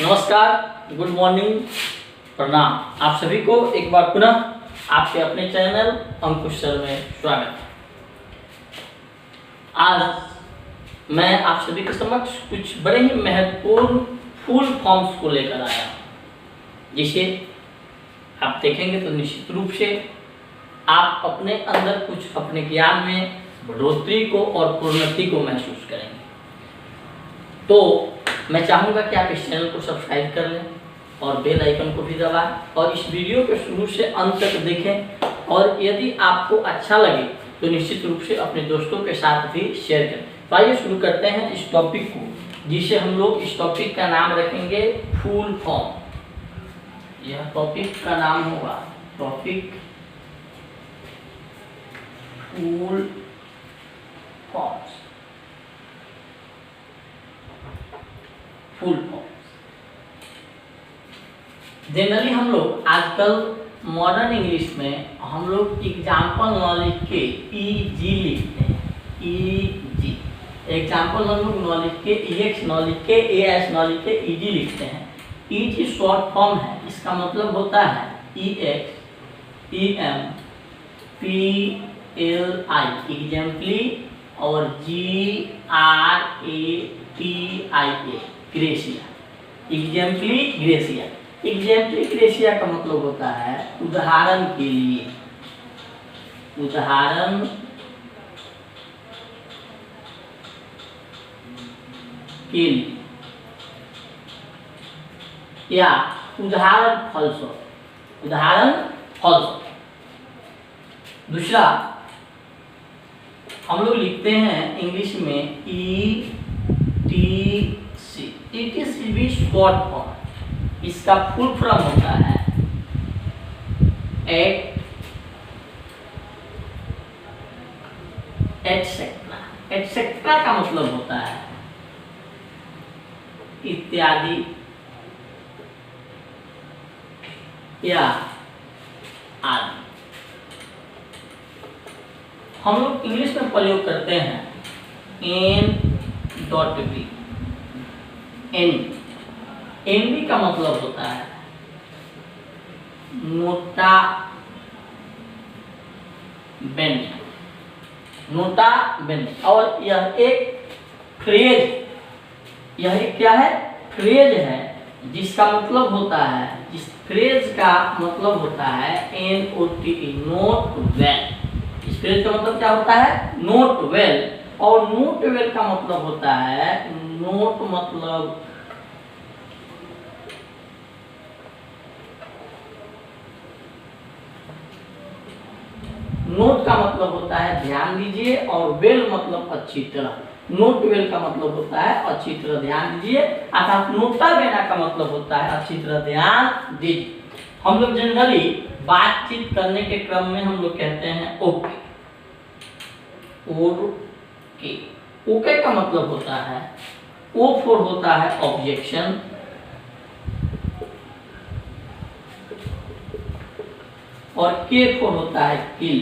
नमस्कार, good morning, प्रणाम। आप सभी को एक बार पुनः आपके अपने चैनल अंकुश सर में स्वागत है। आज मैं आप सभी के समक्ष कुछ बड़े ही महत्वपूर्ण फुल फॉर्म्स को लेकर आया हूँ, जिसे आप देखेंगे तो निश्चित रूप से आप अपने अंदर कुछ अपने ज्ञान में बढ़ोतरी को और प्रोन्नति को महसूस करेंगे। तो मैं चाहूँगा कि आप इस चैनल को सब्सक्राइब कर लें और बेल आइकन को भी दबाएं और इस वीडियो को शुरू से अंत तक देखें, और यदि आपको अच्छा लगे तो निश्चित रूप से अपने दोस्तों के साथ भी शेयर करें। तो आइए शुरू करते हैं इस टॉपिक को, जिसे हम लोग इस टॉपिक का नाम रखेंगे फुल फॉर्म। यह टॉपिक का नाम होगा topic full forms. Full forms generally हम लोग आजकल मॉडर्न इंग्लिश में हम लोग एग्जाम्पल न लिख के ईजी लिखते हैं। ईजी एग्जाम्पल न लिख के ईएक्स न लिख के एएस न लिख के ईजी लिखते हैं। ईजी शॉर्ट फॉर्म है, इसका मतलब होता है ईएक्स ईएम पीएलआई एग्जाम्पली और GRATIA ग्रेसिया। एग्जाम्पली ग्रेसिया। एग्जाम्पली ग्रेसिया का मतलब होता है उदाहरण के लिए। उदाहरण के लिए या उदाहरण फलस्वरूप। उदाहरण फलस्वरूप। दूसरा हम लोग लिखते हैं इंग्लिश में ETC। ETC भी शॉर्ट फॉर्म, इसका फुल फॉर्म होता है एटसेट्रा। एटसेट्रा का मतलब होता है इत्यादि या आदि। हम लोग इंग्लिश में प्रयोग करते हैं N.B। NB का मतलब होता है नोटा बेने। नोटा बेने। और यह एक फ्रेज, यह एक क्या है? फ्रेज है, जिसका मतलब होता है, जिस फ्रेज का मतलब होता है NOTE नोट वेल। इस फ्रेज का मतलब क्या होता है? Note well. और नोट वेल का मतलब होता है नोट मतलब नोट का मतलब होता है ध्यान दीजिए, और वेल मतलब अच्छी तरह। नोट वेल का मतलब होता है अच्छी तरह ध्यान दीजिए, अर्थात नोटा बेना का मतलब होता है अच्छी तरह ध्यान दीजिए। हम लोग जनरली बातचीत करने के क्रम में हम लोग कहते हैं ओके। ओके ओके का मतलब होता है O फोर होता है ऑब्जेक्शन, और K फोर होता है किल।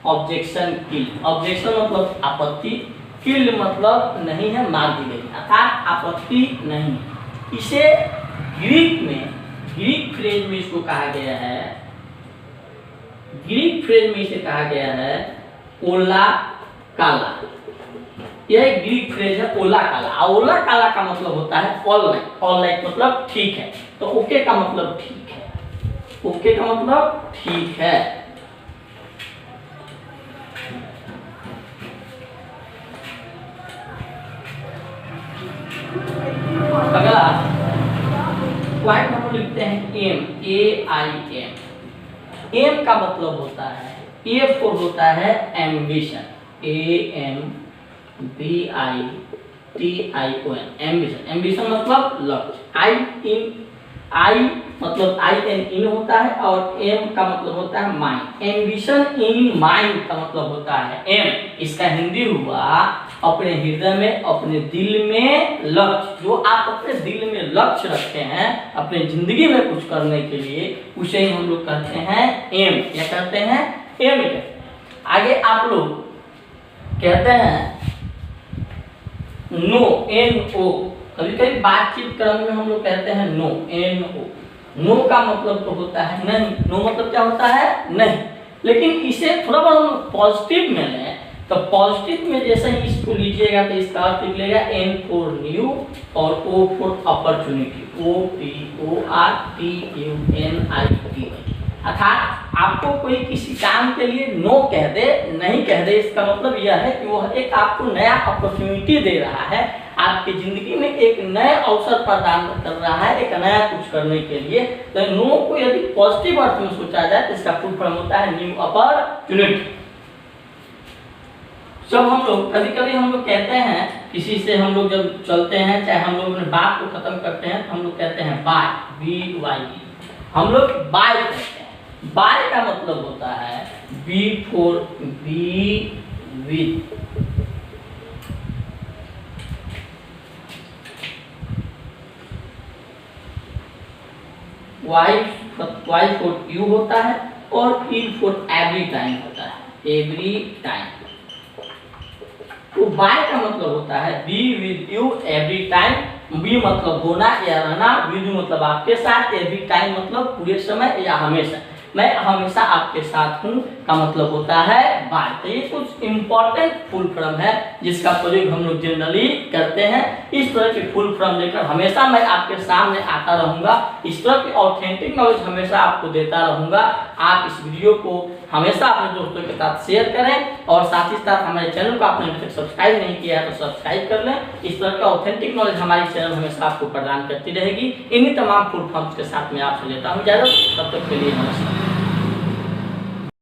ऑब्जेक्शन किल। ऑब्जेक्शन मतलब आपत्ति, किल मतलब नहीं है, मार दी गई, अर्थात आपत्ति नहीं। इसे ग्रीक में, ग्रीक फ्रेज में इसको कहा गया है, ग्रीक फ्रेज में इसे कहा गया है ओला काला। यह एक ग्रीक फ्रेज है ओला काला। ओला काला का मतलब होता है ऑल राइट। ऑल राइट मतलब ठीक है। तो ओके का मतलब ठीक है। ओके का मतलब ठीक है। अगला पॉइंट हम लिखते हैं एम। AIM। एम का मतलब होता है, ए फोर होता है एम्बिशन। AMBITION। एम्बिशन। एम्बिशन मतलब लक्ष्य। I मतलब IN होता है, और M का मतलब होता है माइंड। एम्बिशन इन माइंड का मतलब होता है M। इसका हिंदी हुआ अपने हृदय में, अपने दिल में लक्ष्य। जो आप अपने दिल में लक्ष्य रखते हैं अपने जिंदगी में कुछ करने के लिए, उसे ही हम लोग कहते हैं M। क्या कहते हैं? M कहते हैं। आगे आप लोग कहते हैं नो, NO। कभी कभी बातचीत क्रम में हम लोग कहते हैं नो, NO। नो का मतलब तो होता है नहीं, नो मतलब क्या होता है नहीं। लेकिन इसे थोड़ा बहुत हम पॉजिटिव में लें तो पॉजिटिव में जैसे ही इसको लीजिएगा तो इसका अर्थ निकलेगा N फॉर न्यू और O फॉर अपॉर्चुनिटी, OPORTUNITY। अर्थात आपको कोई किसी काम के लिए नो कह दे, नहीं कह दे, इसका मतलब यह है कि वह एक आपको नया अपॉर्चुनिटी दे रहा है, आपकी जिंदगी में एक नए अवसर प्रदान कर रहा है, एक नया कुछ करने के लिए। तो नो को यदि पॉजिटिव अर्थ में सोचा जाए तो इसका फुल फॉर्म होता है न्यू अपॉर्चुनिटी। जब हम लोग कभी कभी हम लोग कहते हैं किसी से, हम लोग जब चलते हैं चाहे हम लोग अपने बात को खत्म करते हैं तो हम लोग कहते हैं बाय, BY, हम लोग बाय कहते हैं। बाय का मतलब होता है B for be with, Y for you होता है और E फॉर एवरी टाइम होता है, एवरी टाइम। तो बाय का मतलब होता है be with you every time. Be मतलब होना या रहना, विद यू मतलब आपके साथ, एवरी टाइम मतलब पूरे समय या हमेशा, मैं हमेशा आपके साथ हूँ का मतलब होता है बाय। तो ये कुछ इंपॉर्टेंट फुल फॉर्म है जिसका प्रयोग हम लोग जनरली करते हैं। इस तरह के फुल फॉर्म लेकर हमेशा मैं आपके सामने आता रहूँगा, इस तरह की ऑथेंटिक नॉलेज हमेशा आपको देता रहूँगा। आप इस वीडियो को हमेशा अपने दोस्तों के साथ शेयर करें और साथ ही साथ हमारे चैनल को आपने अभी तक सब्सक्राइब नहीं किया है तो सब्सक्राइब कर लें। इस तरह का ऑथेंटिक नॉलेज हमारी चैनल हमेशा आपको प्रदान करती रहेगी। इन्हीं तमाम फुल फॉर्म्स के साथ मैं आपसे लेता हूँ इजाजत, तब तक के लिए नमस्कार।